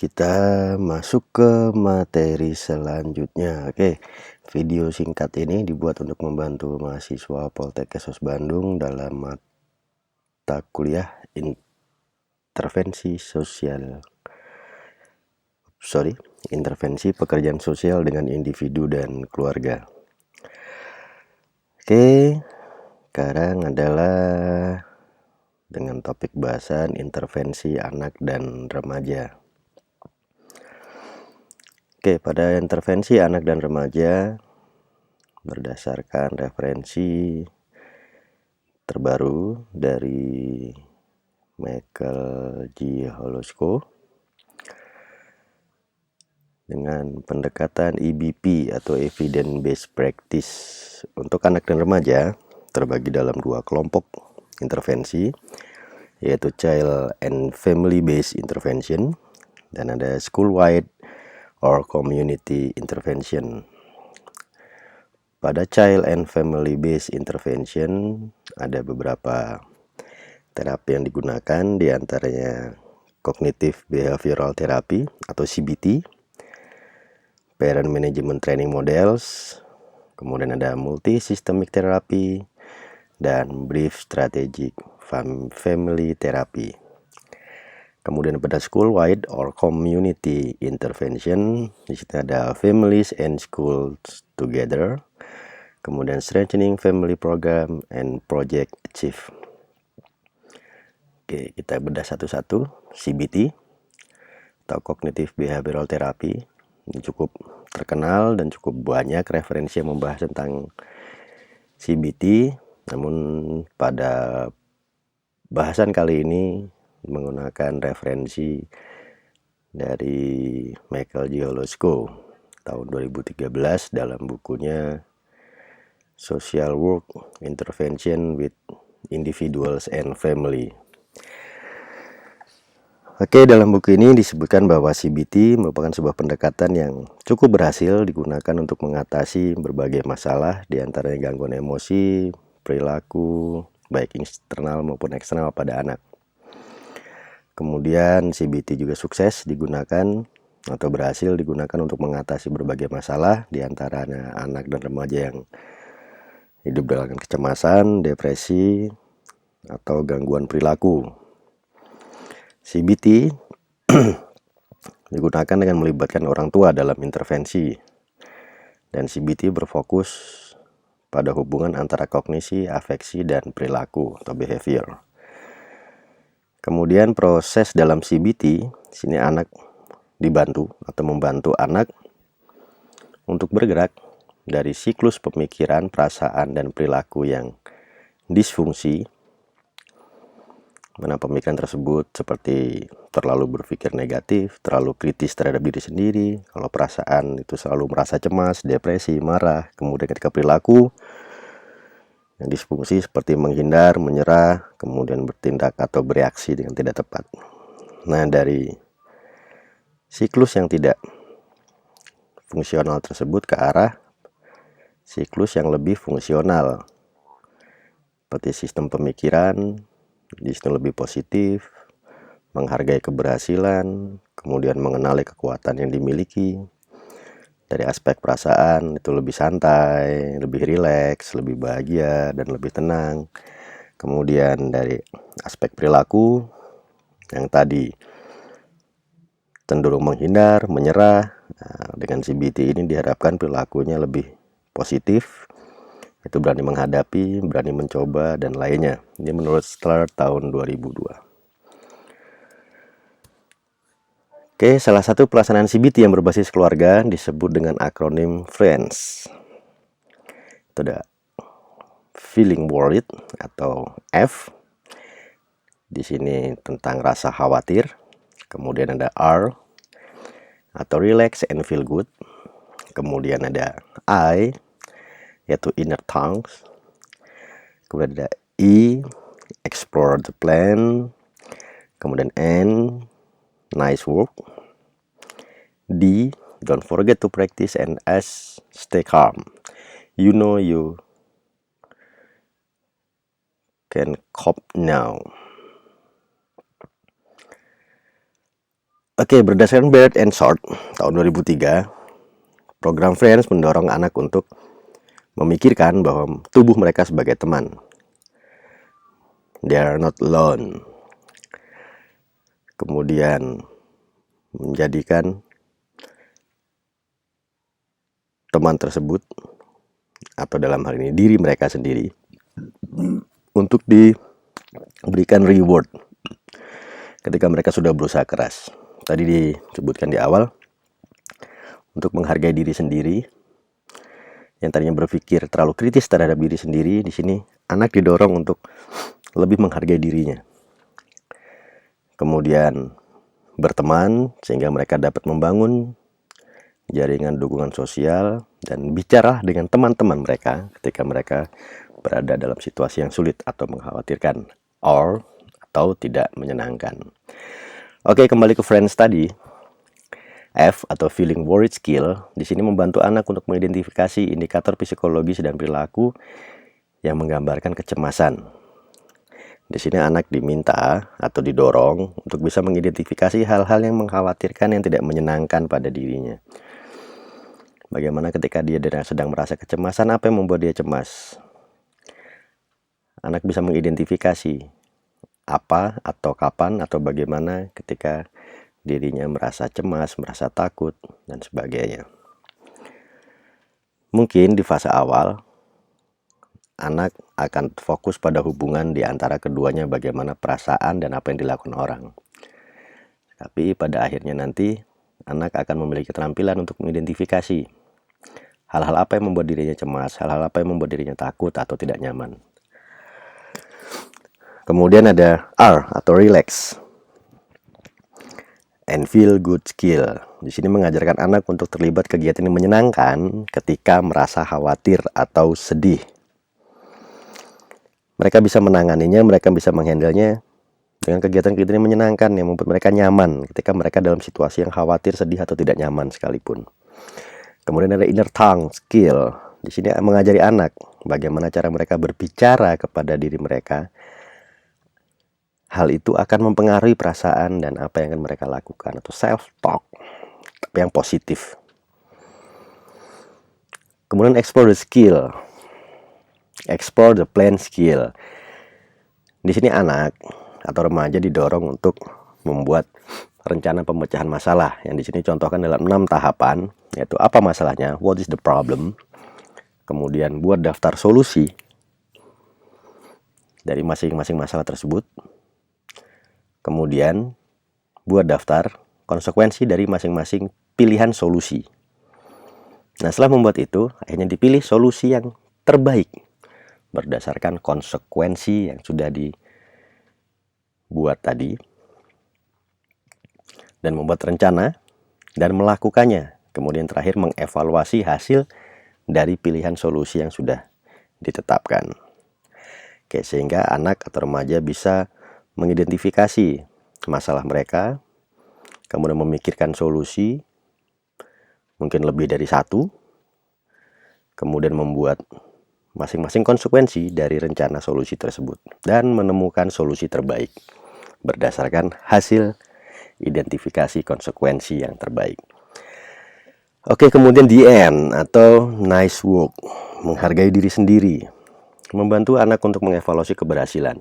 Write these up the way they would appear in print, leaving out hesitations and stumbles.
Kita masuk ke materi selanjutnya. Oke, video singkat ini dibuat untuk membantu mahasiswa Poltek Kesos Bandung dalam mata kuliah intervensi pekerjaan sosial dengan individu dan keluarga. Oke, sekarang adalah dengan topik bahasan intervensi anak dan remaja. Oke, pada intervensi anak dan remaja berdasarkan referensi terbaru dari Michael G. Holosko dengan pendekatan EBP atau Evidence Based Practice untuk anak dan remaja terbagi dalam dua kelompok intervensi, yaitu Child and Family Based Intervention dan ada School-wide or Community Intervention. Pada Child and Family Based Intervention ada beberapa terapi yang digunakan, diantaranya Cognitive Behavioral Therapy atau CBT, Parent Management Training Models, kemudian ada Multi-Systemic Therapy, dan Brief Strategic Family Therapy. Kemudian pada School-wide or Community Intervention, di situ ada Families and Schools Together, kemudian Strengthening Family Program and Project Achieve. Oke, kita bedah satu-satu. CBT atau Cognitive Behavioral Therapy ini cukup terkenal dan cukup banyak referensi yang membahas tentang CBT. Namun pada bahasan kali ini menggunakan referensi dari Michael G. Holosko tahun 2013 dalam bukunya Social Work Intervention with Individuals and Family. Oke, dalam buku ini disebutkan bahwa CBT merupakan sebuah pendekatan yang cukup berhasil digunakan untuk mengatasi berbagai masalah, diantaranya gangguan emosi, perilaku, baik internal maupun eksternal pada anak. Kemudian CBT juga sukses digunakan atau berhasil digunakan untuk mengatasi berbagai masalah, diantaranya anak dan remaja yang hidup dengan kecemasan, depresi, atau gangguan perilaku. CBT digunakan dengan melibatkan orang tua dalam intervensi, dan CBT berfokus pada hubungan antara kognisi, afeksi, dan perilaku atau behavior. Kemudian proses dalam CBT, sini anak dibantu atau membantu anak untuk bergerak dari siklus pemikiran, perasaan, dan perilaku yang disfungsi, mana pemikiran tersebut seperti terlalu berpikir negatif, terlalu kritis terhadap diri sendiri. Kalau perasaan itu selalu merasa cemas, depresi, marah. Kemudian ketika perilaku yang disfungsi seperti menghindar, menyerah, kemudian bertindak atau bereaksi dengan tidak tepat. Nah, dari siklus yang tidak fungsional tersebut ke arah siklus yang lebih fungsional, seperti sistem pemikiran, sistem lebih positif, menghargai keberhasilan, kemudian mengenali kekuatan yang dimiliki. Dari aspek perasaan itu lebih santai, lebih rileks, lebih bahagia, dan lebih tenang. Kemudian dari aspek perilaku yang tadi cenderung menghindar, menyerah. Nah, dengan CBT ini diharapkan perilakunya lebih positif, itu berani menghadapi, berani mencoba, dan lainnya. Ini menurut Start tahun 2002. Oke, salah satu pelaksanaan CBT yang berbasis keluarga disebut dengan akronim FRIENDS. Itu ada feeling worried atau F. Di sini tentang rasa khawatir. Kemudian ada R atau relax and feel good. Kemudian ada I, yaitu inner tongues. Kemudian ada E, explore the plan. Kemudian N, nice work. D, don't forget to practice. And S, stay calm. You know you can cope now. Oke, berdasarkan Baird and Short tahun 2003, program Friends mendorong anak untuk memikirkan bahwa tubuh mereka sebagai teman. They are not alone. Kemudian menjadikan teman tersebut, atau dalam hal ini diri mereka sendiri, untuk diberikan reward ketika mereka sudah berusaha keras. Tadi disebutkan di awal, untuk menghargai diri sendiri. Yang tadinya berpikir terlalu kritis terhadap diri sendiri, di sini anak didorong untuk lebih menghargai dirinya. Kemudian berteman sehingga mereka dapat membangun jaringan dukungan sosial dan bicara dengan teman-teman mereka ketika mereka berada dalam situasi yang sulit atau mengkhawatirkan atau tidak menyenangkan. Oke, kembali ke Friends tadi. F atau feeling worried skill di sini membantu anak untuk mengidentifikasi indikator psikologis dan perilaku yang menggambarkan kecemasan. Di sini anak diminta atau didorong untuk bisa mengidentifikasi hal-hal yang mengkhawatirkan yang tidak menyenangkan pada dirinya. Bagaimana ketika dia sedang merasa kecemasan, apa yang membuat dia cemas? Anak bisa mengidentifikasi apa atau kapan atau bagaimana ketika dirinya merasa cemas, merasa takut, dan sebagainya. Mungkin di fase awal, anak akan fokus pada hubungan di antara keduanya, bagaimana perasaan dan apa yang dilakukan orang. Tapi pada akhirnya nanti, anak akan memiliki keterampilan untuk mengidentifikasi hal-hal apa yang membuat dirinya cemas, hal-hal apa yang membuat dirinya takut atau tidak nyaman. Kemudian ada R atau relax and feel good skill. Di sini mengajarkan anak untuk terlibat kegiatan yang menyenangkan ketika merasa khawatir atau sedih. Mereka bisa menanganinya, mereka bisa menghandlenya dengan kegiatan-kegiatan yang menyenangkan yang membuat mereka nyaman ketika mereka dalam situasi yang khawatir, sedih atau tidak nyaman sekalipun. Kemudian ada inner tongue skill. Di sini mengajari anak bagaimana cara mereka berbicara kepada diri mereka. Hal itu akan mempengaruhi perasaan dan apa yang akan mereka lakukan, atau self-talk, tapi yang positif. Kemudian explore the skill, explore the plan skill. Di sini anak atau remaja didorong untuk membuat rencana pemecahan masalah, yang di sini contohkan dalam 6 tahapan, yaitu apa masalahnya, what is the problem, kemudian buat daftar solusi dari masing-masing masalah tersebut. Kemudian, buat daftar konsekuensi dari masing-masing pilihan solusi. Nah, setelah membuat itu, akhirnya dipilih solusi yang terbaik berdasarkan konsekuensi yang sudah dibuat tadi. Dan membuat rencana dan melakukannya. Kemudian terakhir mengevaluasi hasil dari pilihan solusi yang sudah ditetapkan. Oke, sehingga anak atau remaja bisa mengidentifikasi masalah mereka, kemudian memikirkan solusi, mungkin lebih dari satu, kemudian membuat masing-masing konsekuensi dari rencana solusi tersebut, dan menemukan solusi terbaik berdasarkan hasil identifikasi konsekuensi yang terbaik. Oke, kemudian the end atau nice work, menghargai diri sendiri, membantu anak untuk mengevaluasi keberhasilan,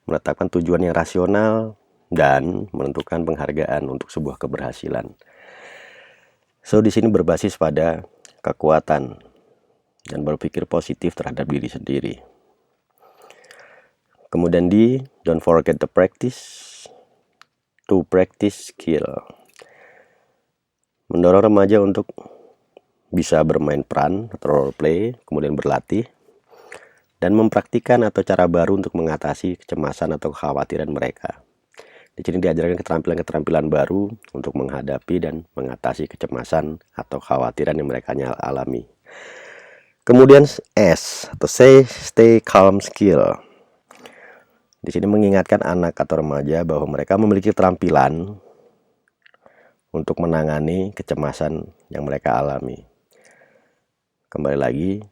menetapkan tujuan yang rasional, dan menentukan penghargaan untuk sebuah keberhasilan. So, di sini berbasis pada kekuatan dan berpikir positif terhadap diri sendiri. Kemudian don't forget to practice skill. Mendorong remaja untuk bisa bermain peran atau role play, kemudian berlatih, dan mempraktikkan atau cara baru untuk mengatasi kecemasan atau kekhawatiran mereka. Di sini diajarkan keterampilan-keterampilan baru untuk menghadapi dan mengatasi kecemasan atau kekhawatiran yang mereka alami. Kemudian S atau stay calm skill. Di sini mengingatkan anak atau remaja bahwa mereka memiliki keterampilan untuk menangani kecemasan yang mereka alami. Kembali lagi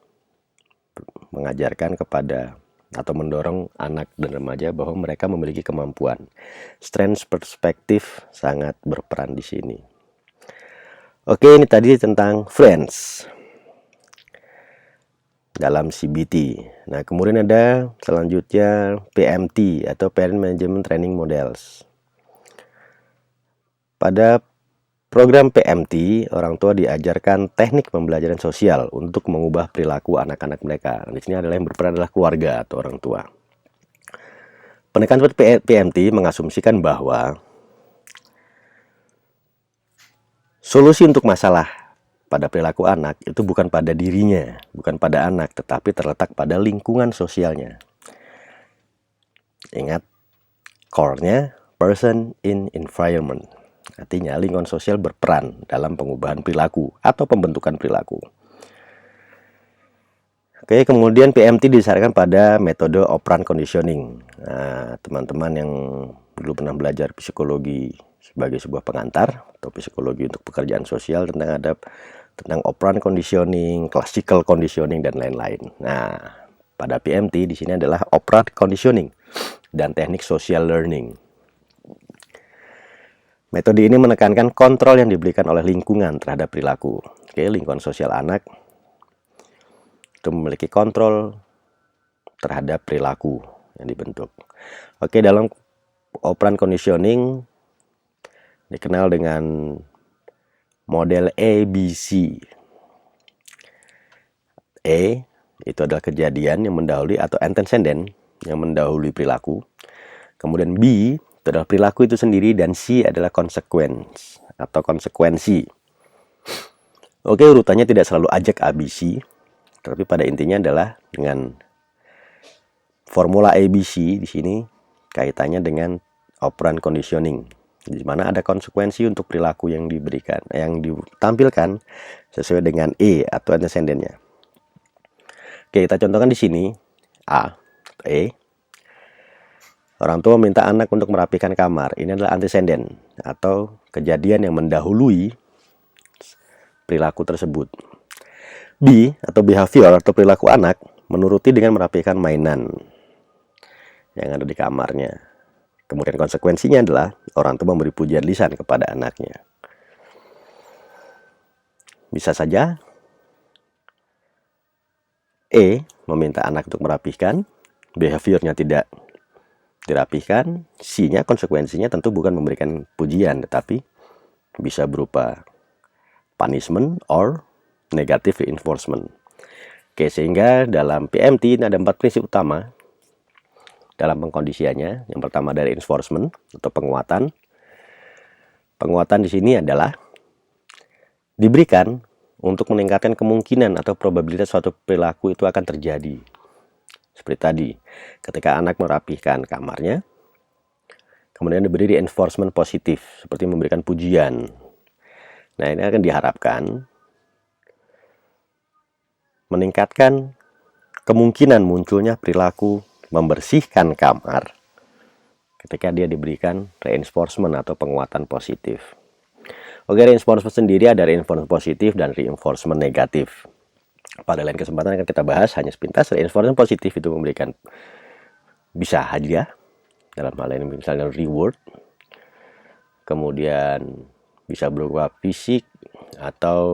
mengajarkan kepada atau mendorong anak dan remaja bahwa mereka memiliki kemampuan. Strength perspektif sangat berperan di sini. Oke, ini tadi tentang friends dalam CBT. Nah, kemudian ada selanjutnya PMT atau Parent Management Training Models. Pada program PMT, orang tua diajarkan teknik pembelajaran sosial untuk mengubah perilaku anak-anak mereka. Di sini adalah yang berperan adalah keluarga atau orang tua. Pendekatan PMT mengasumsikan bahwa solusi untuk masalah pada perilaku anak itu bukan pada dirinya, bukan pada anak, tetapi terletak pada lingkungan sosialnya. Ingat, core-nya person in environment. Artinya lingkungan sosial berperan dalam pengubahan perilaku atau pembentukan perilaku. Oke, kemudian PMT disarankan pada metode operant conditioning. Nah, teman-teman yang dulu pernah belajar psikologi sebagai sebuah pengantar atau psikologi untuk pekerjaan sosial tentang operant conditioning, classical conditioning dan lain-lain. Nah, pada PMT di sini adalah operant conditioning dan teknik social learning. Metode ini menekankan kontrol yang diberikan oleh lingkungan terhadap perilaku. Oke, lingkungan sosial anak itu memiliki kontrol terhadap perilaku yang dibentuk. Oke, dalam operant conditioning dikenal dengan model ABC. A itu adalah kejadian yang mendahului atau antecedent yang mendahului perilaku. Kemudian B itu adalah perilaku itu sendiri, dan C adalah consequence atau konsekuensi. Oke, urutannya tidak selalu ajak ABC, tapi pada intinya adalah dengan formula ABC di sini kaitannya dengan operant conditioning, di mana ada konsekuensi untuk perilaku yang diberikan, yang ditampilkan sesuai dengan E atau antecedentnya. Oke, kita contohkan di sini A. Orang tua meminta anak untuk merapikan kamar. Ini adalah antecedent atau kejadian yang mendahului perilaku tersebut. B atau behavior atau perilaku anak menuruti dengan merapikan mainan yang ada di kamarnya. Kemudian konsekuensinya adalah orang tua memberi pujian lisan kepada anaknya. Bisa saja E meminta anak untuk merapikan, behaviornya tidak dirapihkan, C-nya konsekuensinya tentu bukan memberikan pujian, tetapi bisa berupa punishment or negative reinforcement. Oke, sehingga dalam PMT ada 4 prinsip utama dalam pengkondisiannya. Yang pertama dari reinforcement atau penguatan. Penguatan di sini adalah diberikan untuk meningkatkan kemungkinan atau probabilitas suatu perilaku itu akan terjadi. Seperti tadi, ketika anak merapihkan kamarnya, kemudian diberi reinforcement positif, seperti memberikan pujian. Nah, ini akan diharapkan meningkatkan kemungkinan munculnya perilaku membersihkan kamar ketika dia diberikan reinforcement atau penguatan positif. Oke, reinforcement sendiri ada reinforcement positif dan reinforcement negatif. Pada lain kesempatan akan kita bahas hanya sepintas. Reinforcement positif itu memberikan bisa hadiah, dalam hal ini misalnya reward, kemudian bisa berupa fisik atau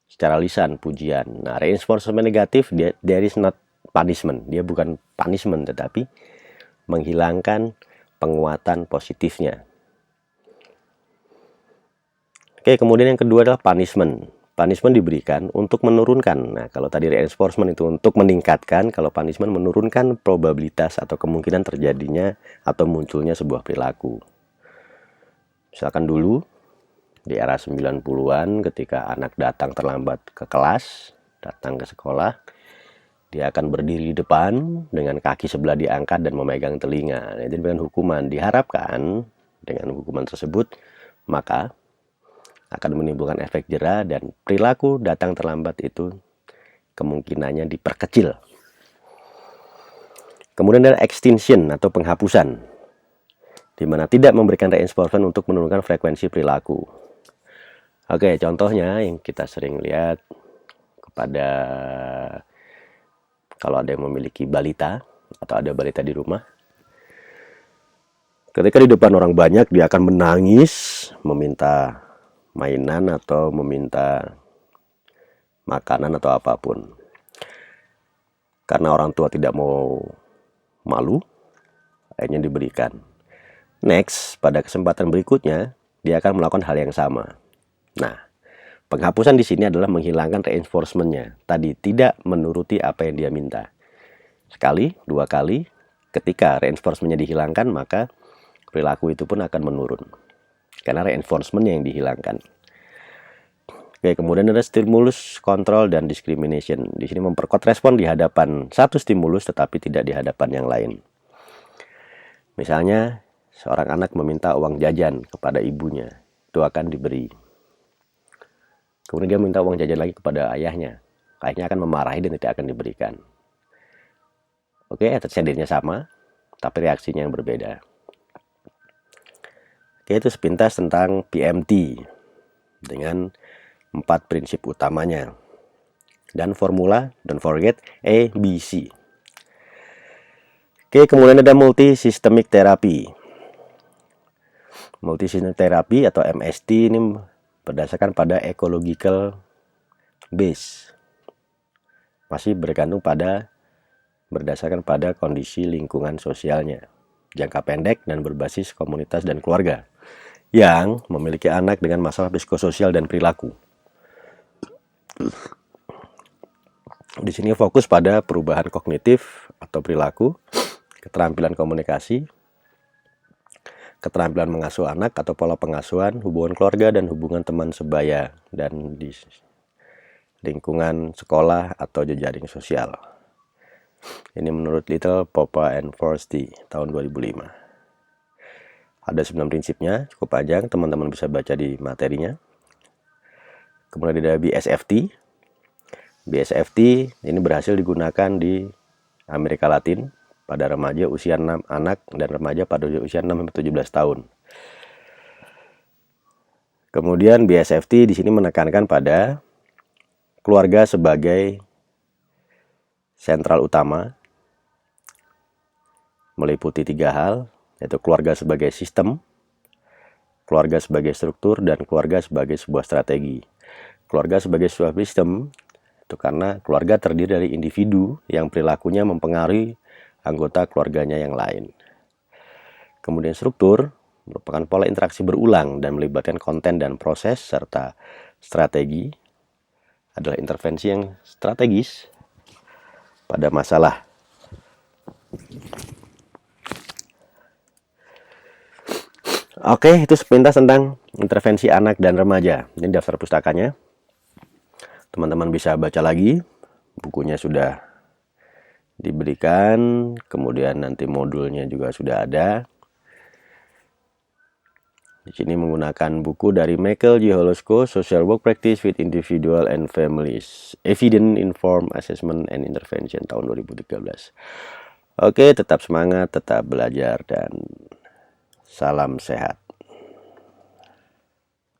secara lisan pujian. Nah, reinforcement negatif there is not punishment, dia bukan punishment tetapi menghilangkan penguatan positifnya. Oke, kemudian yang kedua adalah punishment. Punishment diberikan untuk menurunkan. Nah, kalau tadi reinforcement itu untuk meningkatkan, kalau punishment menurunkan probabilitas atau kemungkinan terjadinya atau munculnya sebuah perilaku. Misalkan dulu di era 90-an ketika anak datang terlambat ke kelas, datang ke sekolah, dia akan berdiri di depan dengan kaki sebelah diangkat dan memegang telinga. Itu dengan hukuman. Diharapkan dengan hukuman tersebut maka akan menimbulkan efek jera dan perilaku datang terlambat itu kemungkinannya diperkecil. Kemudian ada extinction atau penghapusan, di mana tidak memberikan reinforcement untuk menurunkan frekuensi perilaku. Oke, contohnya yang kita sering lihat kepada kalau ada yang memiliki balita atau ada balita di rumah. Ketika di depan orang banyak, dia akan menangis, meminta mainan atau meminta makanan atau apapun. Karena orang tua tidak mau malu, akhirnya diberikan. Next, pada kesempatan berikutnya, dia akan melakukan hal yang sama. Nah, penghapusan di sini adalah menghilangkan reinforcement-nya. Tadi tidak menuruti apa yang dia minta. Sekali, dua kali, ketika reinforcement-nya dihilangkan, maka perilaku itu pun akan menurun. Karena reinforcement yang dihilangkan. Oke, kemudian ada stimulus, kontrol, dan discrimination. Di sini memperkuat respon di hadapan satu stimulus tetapi tidak di hadapan yang lain. Misalnya, seorang anak meminta uang jajan kepada ibunya, itu akan diberi. Kemudian dia minta uang jajan lagi kepada ayahnya. Ayahnya akan memarahi dan tidak akan diberikan. Oke, terjadinya sama, tapi reaksinya yang berbeda. Oke, itu sepintas tentang PMT dengan 4 prinsip utamanya. Dan formula, don't forget, A, B, C. Oke, kemudian ada multisystemic therapy. Multisystemic therapy atau MST ini berdasarkan pada ecological base. Masih berdasarkan pada kondisi lingkungan sosialnya. Jangka pendek dan berbasis komunitas dan keluarga yang memiliki anak dengan masalah psikososial dan perilaku. Di sini fokus pada perubahan kognitif atau perilaku, keterampilan komunikasi, keterampilan mengasuh anak atau pola pengasuhan, hubungan keluarga dan hubungan teman sebaya, dan di lingkungan sekolah atau jejaring sosial. Ini menurut Little, Popa, and Forstey tahun 2005. Ada 9 prinsipnya, cukup panjang, teman-teman bisa baca di materinya. Kemudian ada BSFT. BSFT ini berhasil digunakan di Amerika Latin pada remaja usia 6 anak dan remaja pada usia 6-17 tahun. Kemudian BSFT di sini menekankan pada keluarga sebagai sentral utama, meliputi 3 hal, yaitu keluarga sebagai sistem, keluarga sebagai struktur, dan keluarga sebagai sebuah strategi. Keluarga sebagai sebuah sistem itu karena keluarga terdiri dari individu yang perilakunya mempengaruhi anggota keluarganya yang lain. Kemudian struktur merupakan pola interaksi berulang dan melibatkan konten dan proses, serta strategi adalah intervensi yang strategis pada masalah. Oke, itu sepintas tentang intervensi anak dan remaja. Ini daftar pustakanya. Teman-teman bisa baca lagi. Bukunya sudah diberikan, kemudian nanti modulnya juga sudah ada. Di sini menggunakan buku dari Michael J. Holosko, Social Work Practice with Individual and Families, Evidence Informed Assessment and Intervention tahun 2013. Oke, tetap semangat, tetap belajar, dan salam sehat.